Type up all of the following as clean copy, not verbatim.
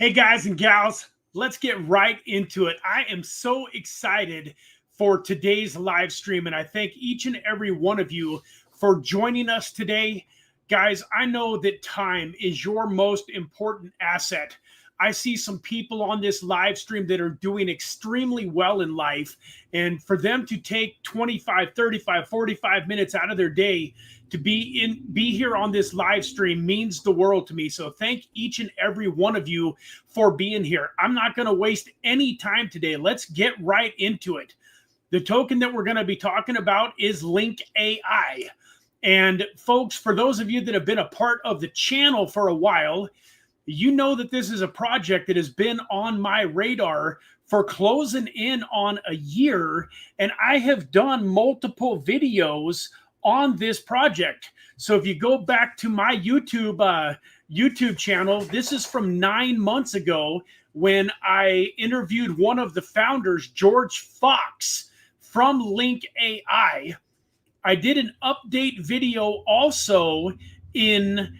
Hey guys and gals, let's get right into it. I am so excited for today's live stream, and I thank each and every one of you for joining us today. Guys, I know that time is your most important asset. I see some people on this live stream that are doing extremely well in life, and for them to take 25, 35, 45 minutes out of their day to be here on this live stream means the world to me. So thank each and every one of you for being here. I'm not going to waste any time today. Let's get right into it. The token that we're going to be talking about is LinqAI. And folks, for those of you that have been a part of the channel for a while, you know that this is a project that has been on my radar for closing in on a year, and I have done multiple videos on this project. So if you go back to my YouTube channel, this is from 9 months ago when I interviewed one of the founders, George Fox from LinqAI. I did an update video also in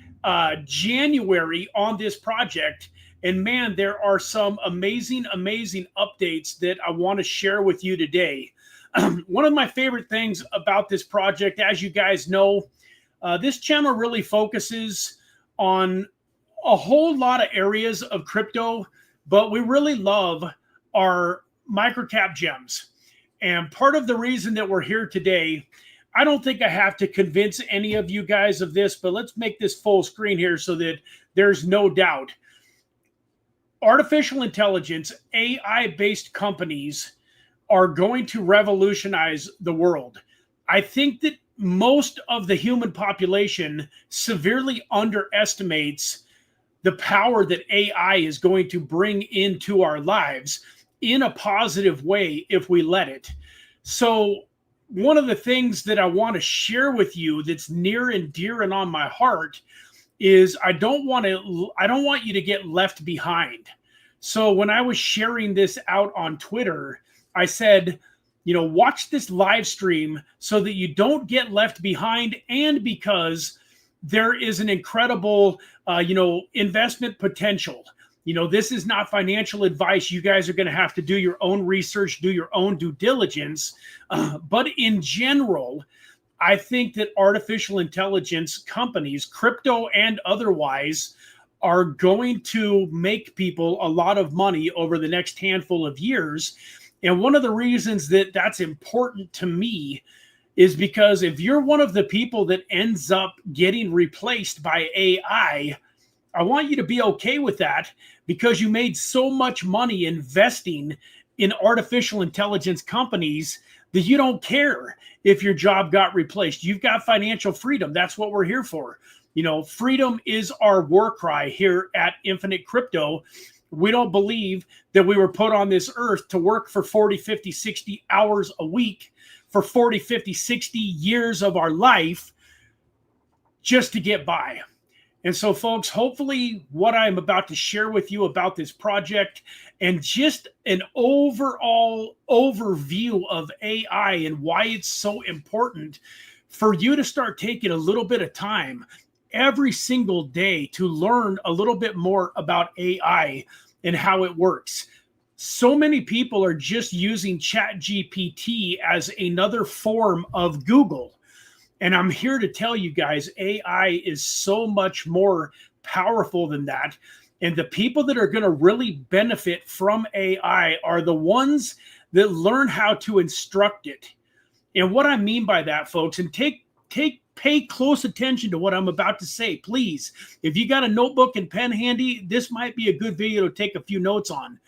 January on this project. And man, there are some amazing updates that I want to share with you today. One of my favorite things about this project, as you guys know, this channel really focuses on a whole lot of areas of crypto, but we really love our microcap gems. And part of the reason that we're here today, I don't think I have to convince any of you guys of this, but let's make this full screen here so that there's no doubt. Artificial intelligence, AI-based companies are going to revolutionize the world. I think that most of the human population severely underestimates the power that AI is going to bring into our lives in a positive way if we let it. So one of the things that I want to share with you that's near and dear and on my heart is I don't want you to get left behind. So when I was sharing this out on Twitter, I said, watch this live stream so that you don't get left behind, and because there is an incredible, investment potential. This is not financial advice. You guys are going to have to do your own research, do your own due diligence. But in general, I think that artificial intelligence companies, crypto and otherwise, are going to make people a lot of money over the next handful of years. And one of the reasons that that's important to me is because if you're one of the people that ends up getting replaced by AI, I want you to be okay with that, because you made so much money investing in artificial intelligence companies that you don't care if your job got replaced. You've got financial freedom. That's what we're here for. Freedom is our war cry here at Infinite Crypto. We don't believe that we were put on this earth to work for 40, 50, 60 hours a week for 40, 50, 60 years of our life just to get by. And so, folks, hopefully what I'm about to share with you about this project and just an overall overview of AI and why it's so important for you to start taking a little bit of time every single day to learn a little bit more about AI and how it works. So many people are just using ChatGPT as another form of Google. And I'm here to tell you guys, AI is so much more powerful than that. And the people that are going to really benefit from AI are the ones that learn how to instruct it. And what I mean by that, folks, and pay close attention to what I'm about to say, please. If you got a notebook and pen handy, this might be a good video to take a few notes on.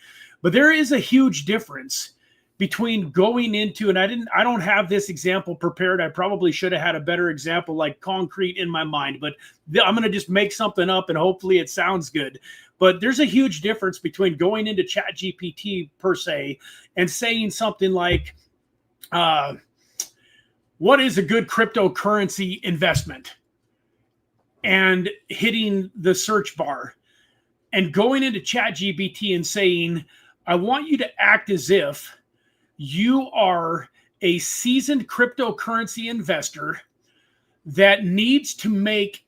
But there is a huge difference between going into, and I don't have this example prepared. I probably should have had a better example, like concrete in my mind, but I'm going to just make something up and hopefully it sounds good. But there's a huge difference between going into ChatGPT per se and saying something like, what is a good cryptocurrency investment? And hitting the search bar and going into ChatGPT and saying, I want you to act as if you are a seasoned cryptocurrency investor that needs to make,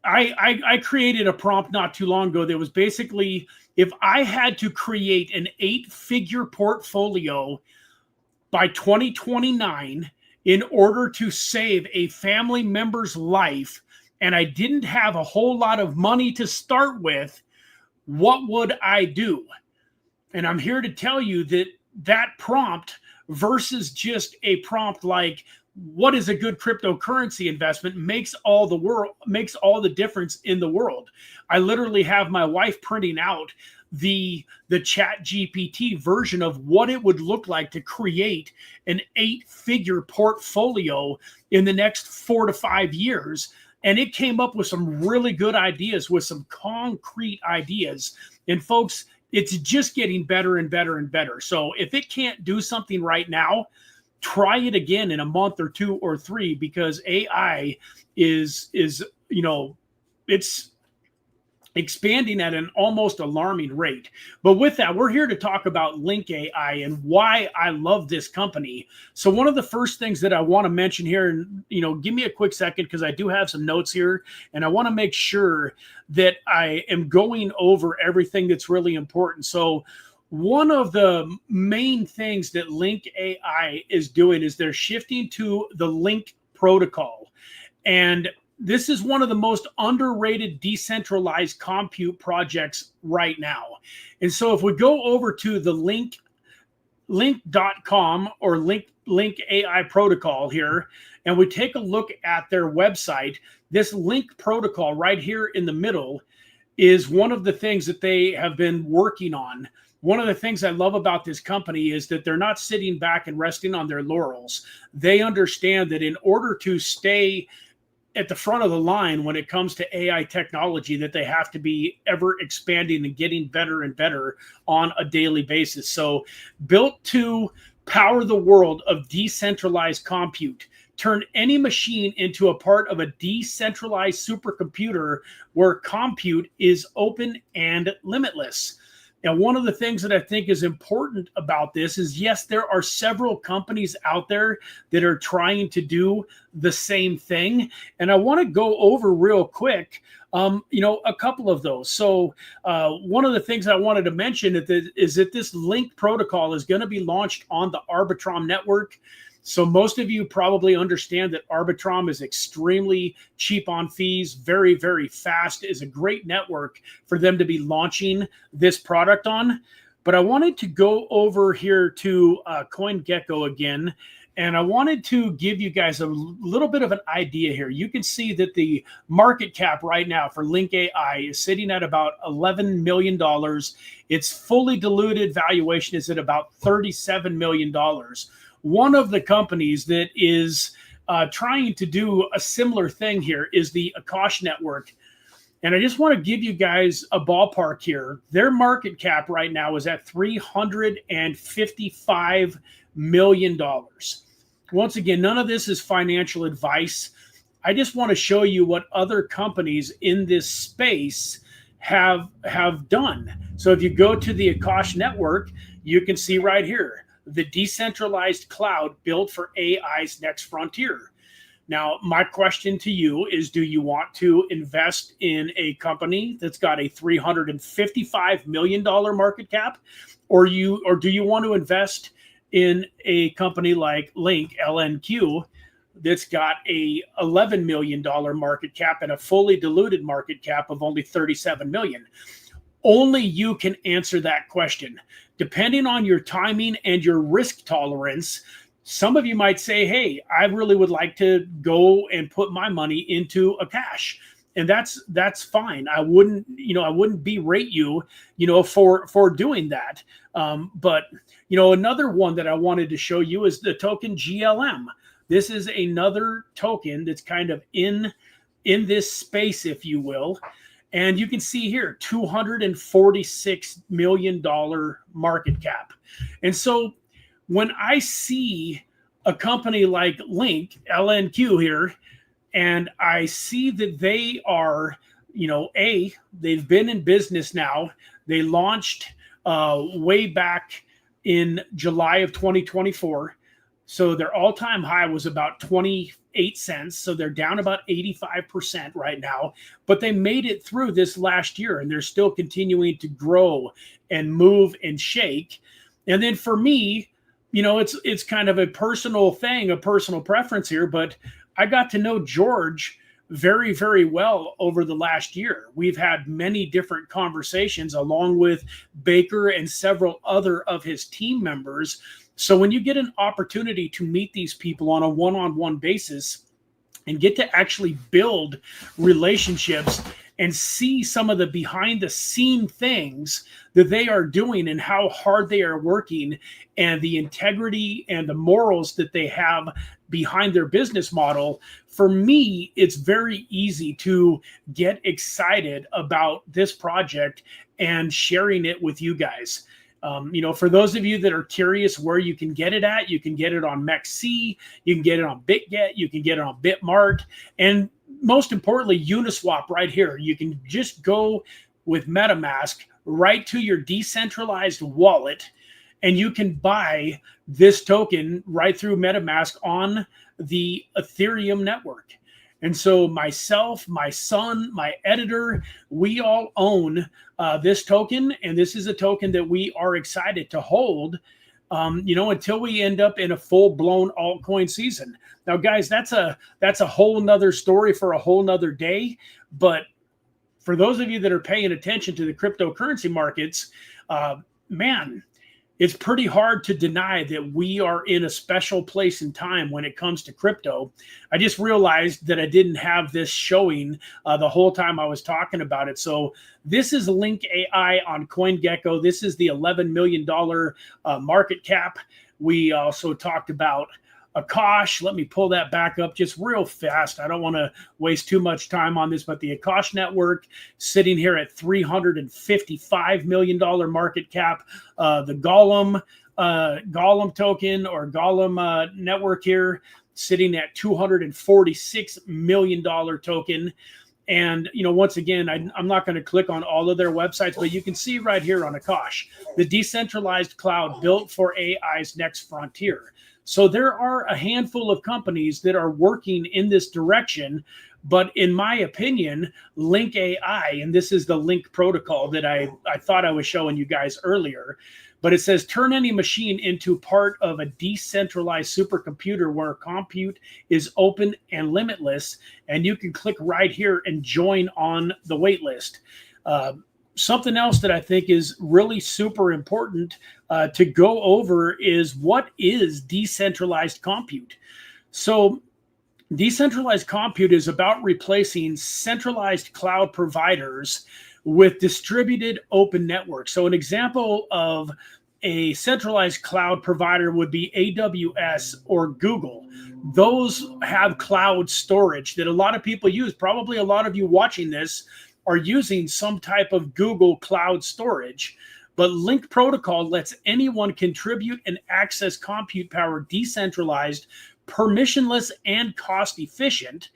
I created a prompt not too long ago that was basically if I had to create an 8-figure portfolio by 2029 in order to save a family member's life, and I didn't have a whole lot of money to start with, what would I do? And I'm here to tell you that that prompt versus just a prompt like, what is a good cryptocurrency investment, makes all the difference in the world. I literally have my wife printing out the chat GPT version of what it would look like to create an 8-figure portfolio in the next 4 to 5 years. And it came up with some really good ideas, with some concrete ideas. And folks, it's just getting better and better and better. So if it can't do something right now, try it again in a month or 2 or 3, because AI is it's expanding at an almost alarming rate. But with that, we're here to talk about LinqAI and why I love this company. So one of the first things that I want to mention here, and give me a quick second because I do have some notes here, and I want to make sure that I am going over everything that's really important. So one of the main things that LinqAI is doing is they're shifting to the Link protocol. And this is one of the most underrated decentralized compute projects right now. And so if we go over to the link.com or LinqAI protocol here, and we take a look at their website, this Link protocol right here in the middle is one of the things that they have been working on. One of the things I love about this company is that they're not sitting back and resting on their laurels. They understand that in order to stay at the front of the line when it comes to AI technology, that they have to be ever expanding and getting better and better on a daily basis. So built to power the world of decentralized compute, turn any machine into a part of a decentralized supercomputer where compute is open and limitless. Now, one of the things that I think is important about this is, yes, there are several companies out there that are trying to do the same thing. And I want to go over real quick, a couple of those. So one of the things I wanted to mention is that this Link protocol is going to be launched on the Arbitrum network. So most of you probably understand that Arbitrum is extremely cheap on fees, very, very fast, is a great network for them to be launching this product on. But I wanted to go over here to CoinGecko again, and I wanted to give you guys a little bit of an idea here. You can see that the market cap right now for LinqAI is sitting at about $11 million. Its fully diluted valuation is at about $37 million. One of the companies that is trying to do a similar thing here is the Akash network. And I just want to give you guys a ballpark here. Their market cap right now is at $355 million. Once again, none of this is financial advice. I just want to show you what other companies in this space have done. So if you go to the Akash network, you can see right here, the decentralized cloud built for AI's next frontier. Now, my question to you is, do you want to invest in a company that's got a $355 million market cap, or do you want to invest in a company like LNQ that's got a $11 million market cap and a fully diluted market cap of only $37 million? Only you can answer that question. Depending on your timing and your risk tolerance, some of you might say, hey, I really would like to go and put my money into Akash. And that's fine. I wouldn't berate you, for doing that. But another one that I wanted to show you is the token GLM. This is another token that's kind of in this space, if you will. And you can see here, $246 million market cap. And so when I see a company like LNQ here, and I see that they are, they've been in business now. They launched way back in July of 2024. So their all-time high was about 28 cents. So they're down about 85% right now, but they made it through this last year and they're still continuing to grow and move and shake. And then for me, it's kind of a personal thing, a personal preference here, but I got to know George very, very well over the last year. We've had many different conversations along with Baker and several other of his team members. So when you get an opportunity to meet these people on a one-on-one basis and get to actually build relationships and see some of the behind the scene things that they are doing and how hard they are working and the integrity and the morals that they have behind their business model, for me, it's very easy to get excited about this project and sharing it with you guys. For those of you that are curious where you can get it at, you can get it on MEXC, you can get it on BitGet, you can get it on Bitmart, and most importantly, Uniswap right here. You can just go with MetaMask right to your decentralized wallet, and you can buy this token right through MetaMask on the Ethereum network. And so myself, my son, my editor, we all own this token. And this is a token that we are excited to hold, until we end up in a full-blown altcoin season. Now, guys, that's a whole nother story for a whole nother day. But for those of you that are paying attention to the cryptocurrency markets, man, it's pretty hard to deny that we are in a special place in time when it comes to crypto. I just realized that I didn't have this showing the whole time I was talking about it. So this is LinqAI on CoinGecko. This is the $11 million market cap. We also talked about Akash. Let me pull that back up just real fast. I don't want to waste too much time on this, but the Akash network sitting here at $355 million market cap. The Golem token or Golem network here sitting at $246 million token. And, once again, I'm not going to click on all of their websites, but you can see right here on Akash, the decentralized cloud built for AI's next frontier. So there are a handful of companies that are working in this direction. But in my opinion, LinqAI, and this is the Link protocol that I thought I was showing you guys earlier, but it says turn any machine into part of a decentralized supercomputer where compute is open and limitless. And you can click right here and join on the wait list. Something else that I think is really super important to go over is what is decentralized compute. So decentralized compute is about replacing centralized cloud providers with distributed open networks. So an example of a centralized cloud provider would be AWS or Google. Those have cloud storage that a lot of people use. Probably a lot of you watching this are using some type of Google cloud storage, but Link protocol lets anyone contribute and access compute power decentralized, permissionless, and cost efficient.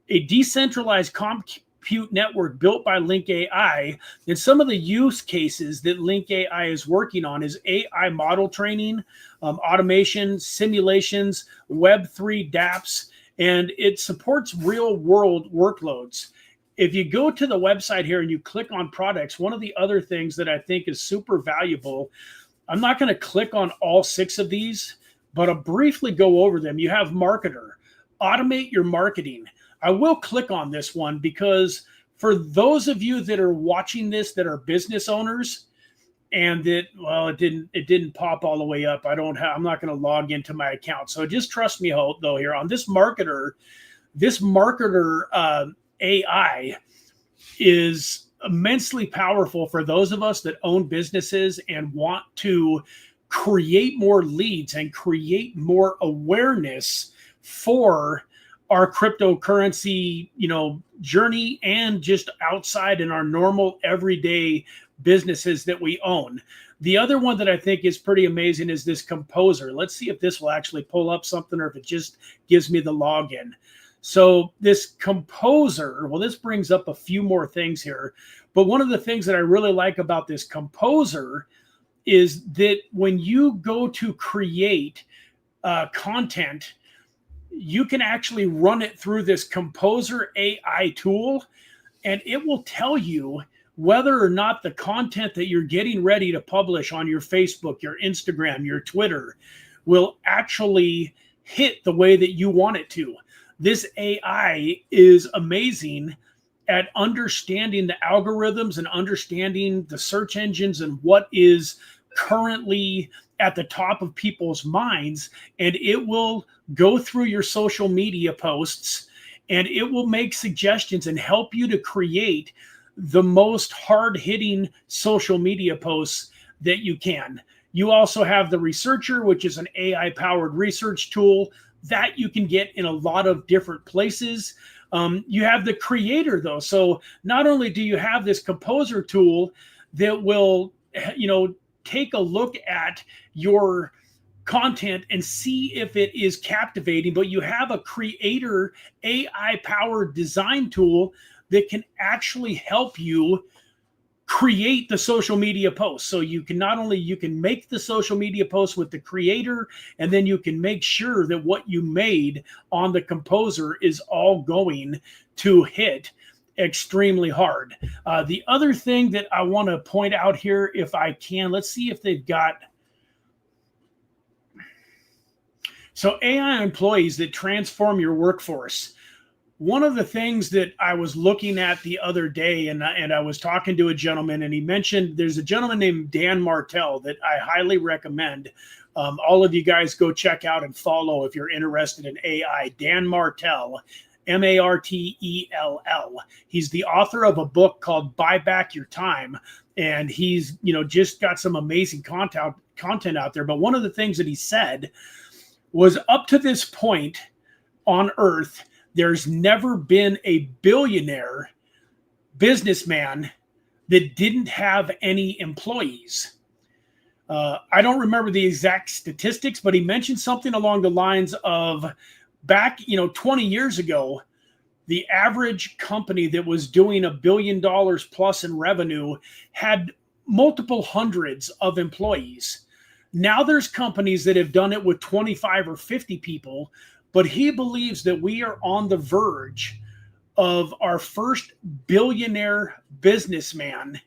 A decentralized compute network built by LinqAI, and some of the use cases that LinqAI is working on is AI model training, automation, simulations, Web3 dApps, and it supports real world workloads. If you go to the website here and you click on products, one of the other things that I think is super valuable, I'm not going to click on all 6 of these, but I'll briefly go over them. You have marketer, automate your marketing. I will click on this one because for those of you that are watching this that are business owners and that, well, it didn't pop all the way up. I'm not going to log into my account. So just trust me though here on this marketer AI is immensely powerful for those of us that own businesses and want to create more leads and create more awareness for our cryptocurrency, journey and just outside in our normal everyday businesses that we own. The other one that I think is pretty amazing is this composer. Let's see if this will actually pull up something or if it just gives me the login. So this composer, well, this brings up a few more things here. But one of the things that I really like about this composer is that when you go to create content, you can actually run it through this Composer AI tool, and it will tell you whether or not the content that you're getting ready to publish on your Facebook, your Instagram, your Twitter will actually hit the way that you want it to. This AI is amazing at understanding the algorithms and understanding the search engines and what is currently at the top of people's minds. And it will go through your social media posts and it will make suggestions and help you to create the most hard-hitting social media posts that you can. You also have the Researcher, which is an AI-powered research tool that you can get in a lot of different places. You have the Creator, though. So not only do you have this Composer tool that will, take a look at your content and see if it is captivating, but you have a Creator AI-powered design tool that can actually help you create the social media posts. So you can you can make the social media posts with the Creator, and then you can make sure that what you made on the Composer is all going to hit extremely hard. The other thing that I want to point out here, if I can, let's see if they've got. So AI employees that transform your workforce. One of the things that I was looking at the other day, and I was talking to a gentleman, and he mentioned there's a gentleman named Dan Martell that I highly recommend. All of you guys go check out and follow if you're interested in AI. Dan Martell, Martell. He's the author of a book called Buy Back Your Time, and he's just got some amazing content out there. But one of the things that he said was, up to this point on Earth, there's never been a billionaire businessman that didn't have any employees. I don't remember the exact statistics, but he mentioned something along the lines of back, 20 years ago, the average company that was doing $1 billion plus in revenue had multiple hundreds of employees. Now there's companies that have done it with 25 or 50 people, but he believes that we are on the verge of our first billionaire businessman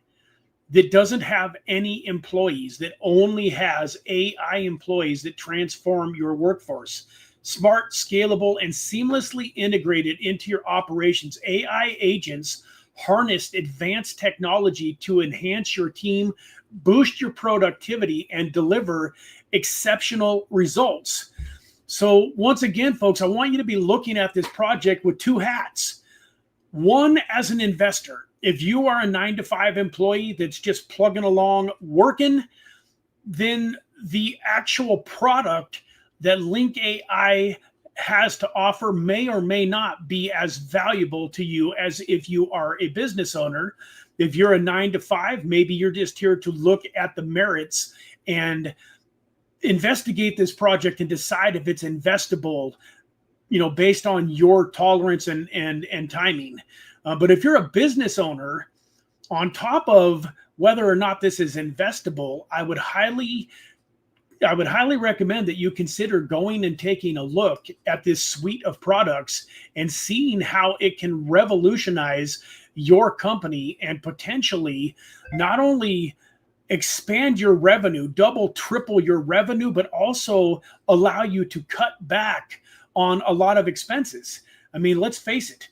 that doesn't have any employees, that only has AI employees that transform your workforce. Smart, scalable, and seamlessly integrated into your operations. AI agents harnessed advanced technology to enhance your team, boost your productivity, and deliver exceptional results. So once again, folks, I want you to be looking at this project with two hats. One, as an investor. If you are a 9-to-5 employee that's just plugging along working, then the actual product that LinqAI has to offer may or may not be as valuable to you as if you are a business owner. If you're a 9-to-5, maybe you're just here to look at the merits and investigate this project and decide if it's investable, based on your tolerance and timing. But if you're a business owner, on top of whether or not this is investable, I would highly recommend that you consider going and taking a look at this suite of products and seeing how it can revolutionize your company and potentially not only expand your revenue, double, triple your revenue, but also allow you to cut back on a lot of expenses. I mean, let's face it,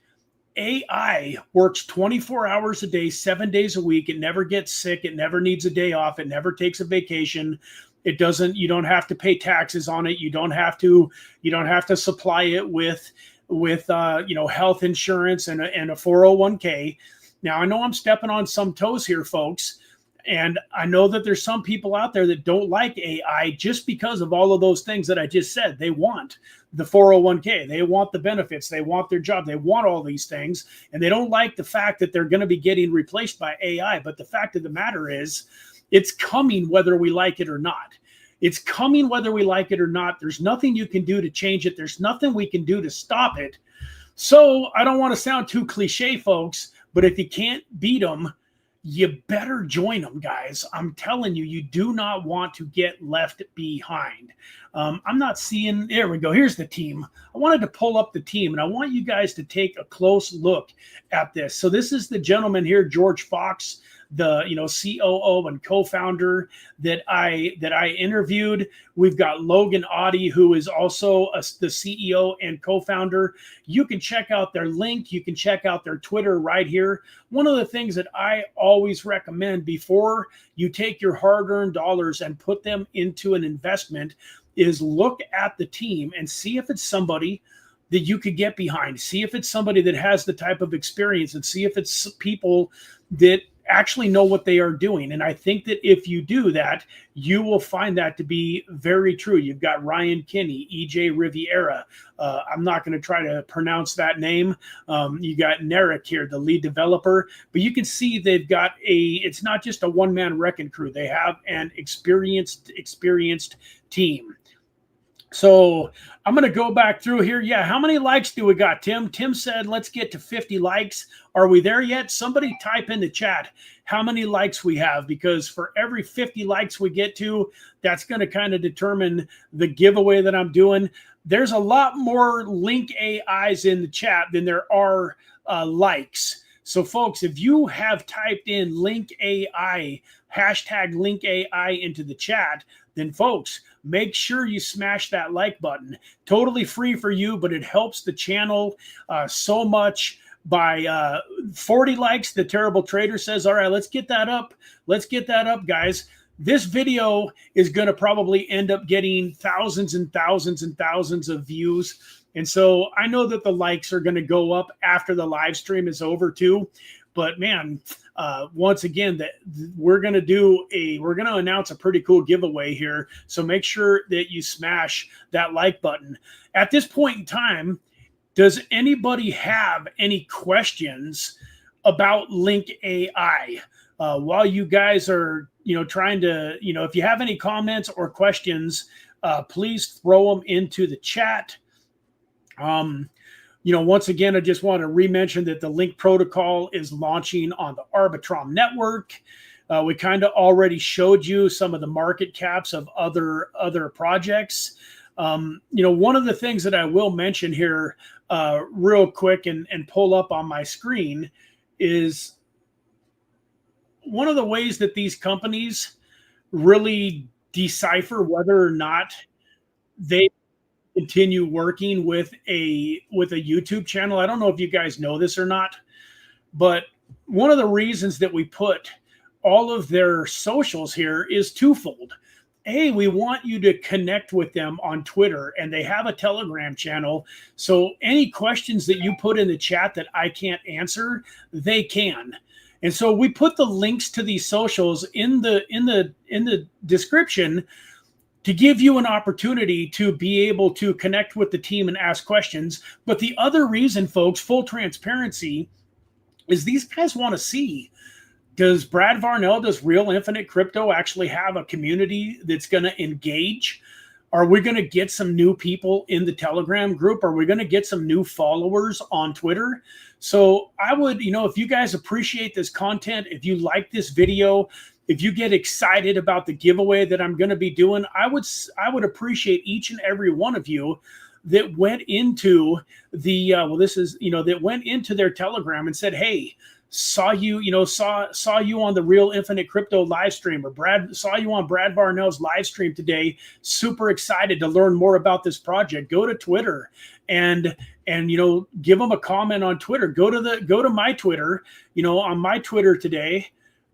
AI works 24 hours a day, 7 days a week. It never gets sick. It never needs a day off. It never takes a vacation. It doesn't, you don't have to pay taxes on it. You don't have to supply it with health insurance and a 401k. Now, I know I'm stepping on some toes here, folks. And I know that there's some people out there that don't like AI just because of all of those things that I just said. They want the 401k. They want the benefits. They want their job. They want all these things. And they don't like the fact that they're going to be getting replaced by AI. But the fact of the matter is, it's coming whether we like it or not. It's coming whether we like it or not. There's nothing you can do to change it. There's nothing we can do to stop it. So I don't want to sound too cliche, folks, but if you can't beat them, you better join them, guys. I'm telling you, you do not want to get left behind. I'm not seeing, there we go. Here's the team. I wanted to pull up the team, and I want you guys to take a close look at this. So this is the gentleman here, George Fox, the COO and co-founder that I interviewed. We've got Logan Audie, who is also the CEO and co-founder. You can check out their link. You can check out their Twitter right here. One of the things that I always recommend before you take your hard-earned dollars and put them into an investment is look at the team and see if it's somebody that you could get behind. See if it's somebody that has the type of experience, and see if it's people that actually know what they are doing. And I think that if you do that, you will find that to be very true. You've got Ryan Kinney, EJ Riviera. I'm not going to try to pronounce that name. You got Narek here, the lead developer. But you can see they've got it's not just a one-man wrecking crew. They have an experienced team. So I'm going to go back through here. Yeah, how many likes do we got, Tim? Tim said, let's get to 50 likes. Are we there yet? Somebody type in the chat how many likes we have, because for every 50 likes we get to, that's going to kind of determine the giveaway that I'm doing. There's a lot more LinqAIs in the chat than there are likes. So, folks, if you have typed in LinqAI, hashtag LinqAI into the chat, then, folks, make sure you smash that like button. Totally free for you, but it helps the channel so much. By 40 likes, the Terrible Trader says, all right, let's get that up. Let's get that up, guys. This video is going to probably end up getting thousands and thousands and thousands of views. And so I know that the likes are going to go up after the live stream is over too. But man, once again, we're going to announce a pretty cool giveaway here. So make sure that you smash that like button. At this point in time, does anybody have any questions about LinqAI? While you guys are, trying to, if you have any comments or questions, please throw them into the chat. Once again, I just want to re-mention that the Link protocol is launching on the Arbitrum network. We kind of already showed you some of the market caps of other projects. One of the things that I will mention here real quick and pull up on my screen is one of the ways that these companies really decipher whether or not they continue working with a YouTube channel. I don't know if you guys know this or not, but one of the reasons that we put all of their socials here is twofold. A, we want you to connect with them on Twitter, and they have a Telegram channel. So any questions that you put in the chat that I can't answer, they can. And so we put the links to these socials in the description to give you an opportunity to be able to connect with the team and ask questions. But the other reason, folks, full transparency, is these guys want to see, does Brad Varnell, does Real Infinite Crypto actually have a community that's going to engage? Are we going to get some new people in the Telegram group? Are we going to get some new followers on Twitter? So I would, if you guys appreciate this content, if you like this video, if you get excited about the giveaway that I'm going to be doing, I would appreciate each and every one of you that went into the that went into their Telegram and said, hey, saw you on the Real Infinite Crypto live stream, or saw you on Brad Varnell's live stream today. Super excited to learn more about this project. Go to Twitter and give them a comment on Twitter. Go to my Twitter. On my Twitter today,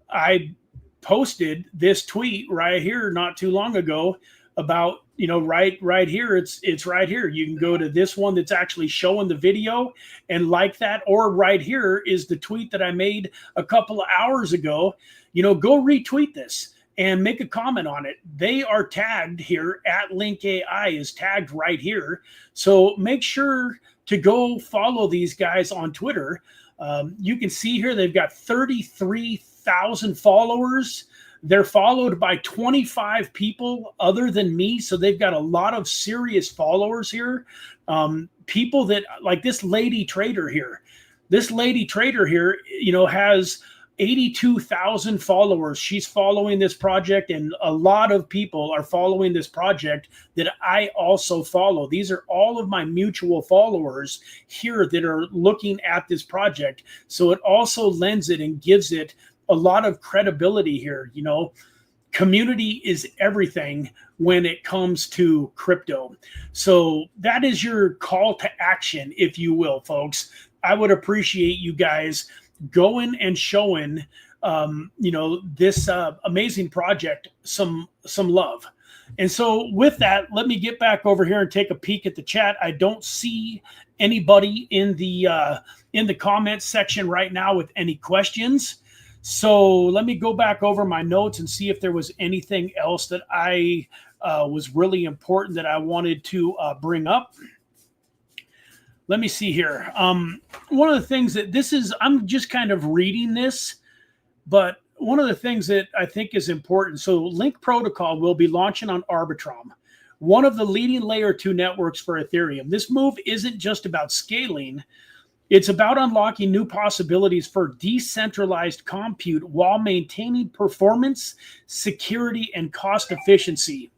I posted this tweet right here not too long ago about right here. It's right here. You can go to this one that's actually showing the video and like that, or right here is the tweet that I made a couple of hours ago. Go retweet this and make a comment on it. They are tagged here at LinqAI is tagged right here. So make sure to go follow these guys on Twitter. You can see here they've got 33,000 followers. They're followed by 25 people other than me. So they've got a lot of serious followers here. People that, like this lady trader here. This lady trader here, has 82,000 followers. She's following this project, and a lot of people are following this project that I also follow. These are all of my mutual followers here that are looking at this project. So it also lends it and gives it a lot of credibility here. You know, community is everything when it comes to crypto. So that is your call to action, if you will, folks. I would appreciate you guys going and showing, you know, this amazing project some love. And so with that, let me get back over here and take a peek at the chat. I don't see anybody in the comments section right now with any questions. So let me go back over my notes and see if there was anything else that I was really important that I wanted to bring up. Let me see here. One of the things that this is, I'm just kind of reading this, but one of the things that I think is important. So Link Protocol will be launching on Arbitrum, one of the leading layer 2 networks for Ethereum. This move isn't just about scaling. It's about unlocking new possibilities for decentralized compute while maintaining performance, security, and cost efficiency.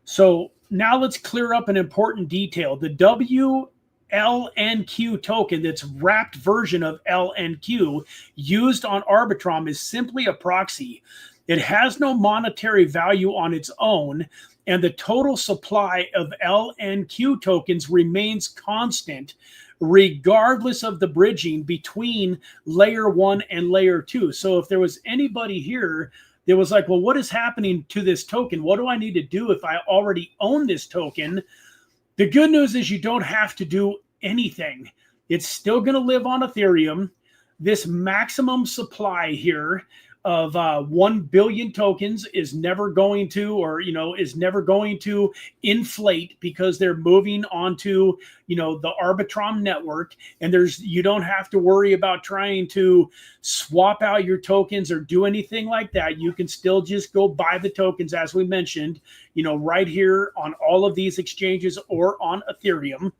So now let's clear up an important detail. The LNQ token, that's wrapped version of LNQ used on Arbitrum, is simply a proxy. It has no monetary value on its own, and the total supply of LNQ tokens remains constant regardless of the bridging between layer 1 and layer 2. So if there was anybody here that was like, well, what is happening to this token? What do I need to do if I already own this token? The good news is you don't have to do anything. It's still going to live on Ethereum. This maximum supply here of 1 billion tokens is never going to, or, you know, is never going to inflate because they're moving onto, you know, the Arbitrum network. And you don't have to worry about trying to swap out your tokens or do anything like that. You can still just go buy the tokens, as we mentioned, you know, right here on all of these exchanges or on Ethereum.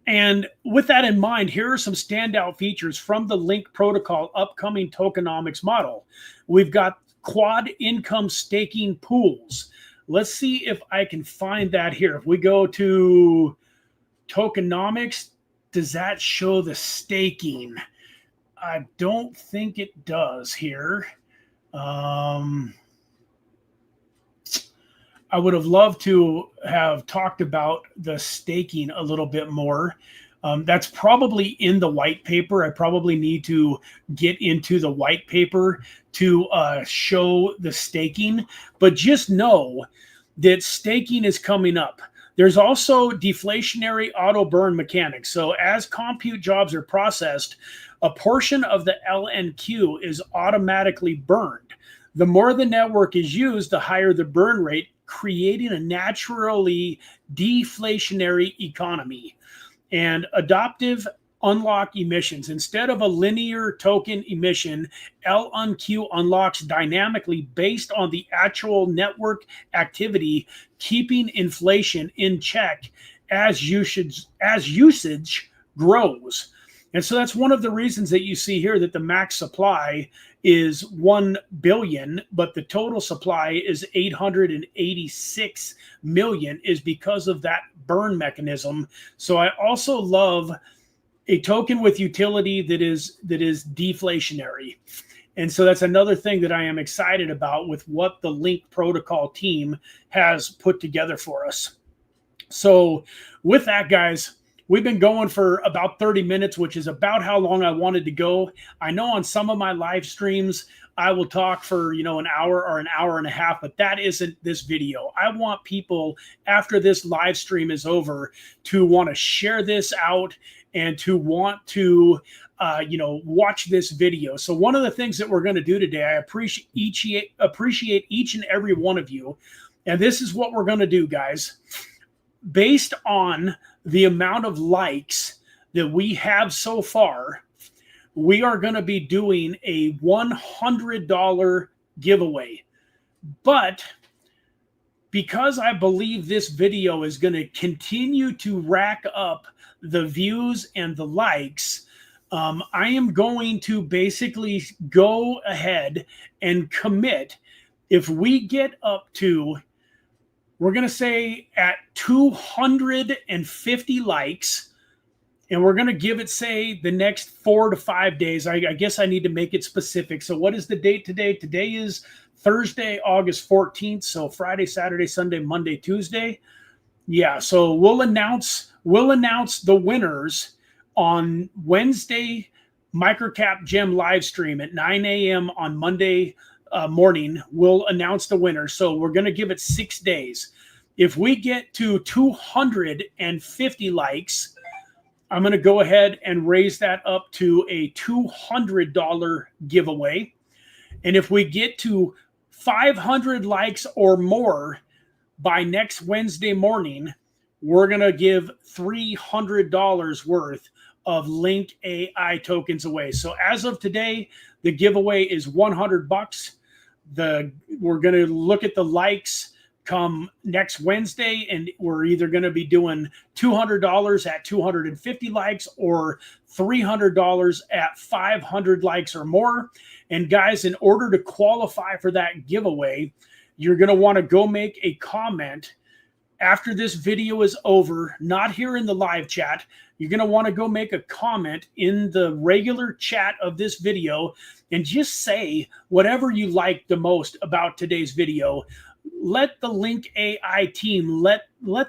And with that in mind, here are some standout features from the Link Protocol upcoming tokenomics model. We've got quad income staking pools. Let's see if I can find that here. If we go to tokenomics, does that show the staking? I don't think it does here. I would have loved to have talked about the staking a little bit more. That's probably in the white paper. I probably need to get into the white paper to show the staking, but just know that staking is coming up. There's also deflationary auto burn mechanics. So as compute jobs are processed, a portion of the LNQ is automatically burned. The more the network is used, the higher the burn rate, creating a naturally deflationary economy. And adaptive unlock emissions. Instead of a linear token emission, LNQ unlocks dynamically based on the actual network activity, keeping inflation in check as usage grows. And so that's one of the reasons that you see here that the max supply is 1 billion, but the total supply is 886 million, is because of that burn mechanism. So I also love a token with utility that is deflationary. And so that's another thing that I am excited about with what the Link Protocol team has put together for us. So with that, guys, we've been going for about 30 minutes, which is about how long I wanted to go. I know on some of my live streams, I will talk for, you know, an hour or an hour and a half, but that isn't this video. I want people, after this live stream is over, to want to share this out and to want to, you know, watch this video. So one of the things that we're going to do today, I appreciate each and every one of you. And this is what we're going to do, guys. Based on the amount of likes that we have so far, we are going to be doing a $100 giveaway. But because I believe this video is going to continue to rack up the views and the likes, I am going to basically go ahead and commit. If we get up to, we're going to say at 250 likes, and we're going to give it, say, the next 4 to 5 days. I guess I need to make it specific. So what is the date today? Today is Thursday, August 14th. So Friday, Saturday, Sunday, Monday, Tuesday. Yeah, so we'll announce the winners on Wednesday Microcap Gem live stream at 9 a.m. on Monday morning. We'll announce the winner. So we're going to give it 6 days. If we get to 250 likes, I'm going to go ahead and raise that up to a $200 giveaway. And if we get to 500 likes or more by next Wednesday morning, we're going to give $300 worth of LinqAI tokens away. So as of today, the giveaway is $100. We're going to look at the likes come next Wednesday, and we're either going to be doing $200 at 250 likes or $300 at 500 likes or more. And guys, in order to qualify for that giveaway, you're going to want to go make a comment after this video is over, not here in the live chat. You're going to want to go make a comment in the regular chat of this video and just say whatever you like the most about today's video. Let the LinqAI team, let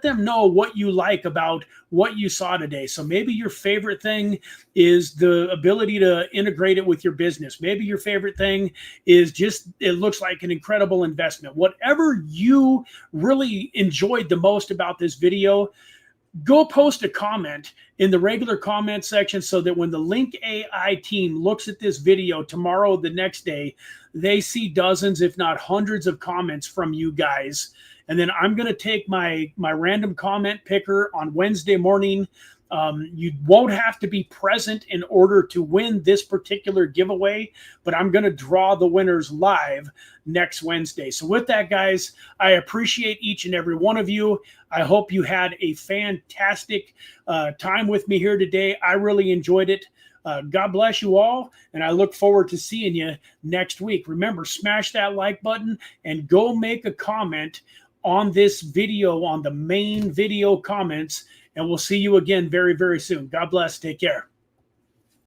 them know what you like about what you saw today. So maybe your favorite thing is the ability to integrate it with your business. Maybe your favorite thing is just, it looks like an incredible investment. Whatever you really enjoyed the most about this video, go post a comment in the regular comment section so that when the LinqAI team looks at this video tomorrow, the next day, they see dozens, if not hundreds of comments from you guys. And then I'm going to take my random comment picker on Wednesday morning. You won't have to be present in order to win this particular giveaway, but I'm going to draw the winners live next Wednesday. So with that, guys, I appreciate each and every one of you. I hope you had a fantastic time with me here today. I really enjoyed it. God bless you all, and I look forward to seeing you next week. Remember, smash that like button and go make a comment on this video, on the main video comments, and we'll see you again very, very soon. God bless. Take care.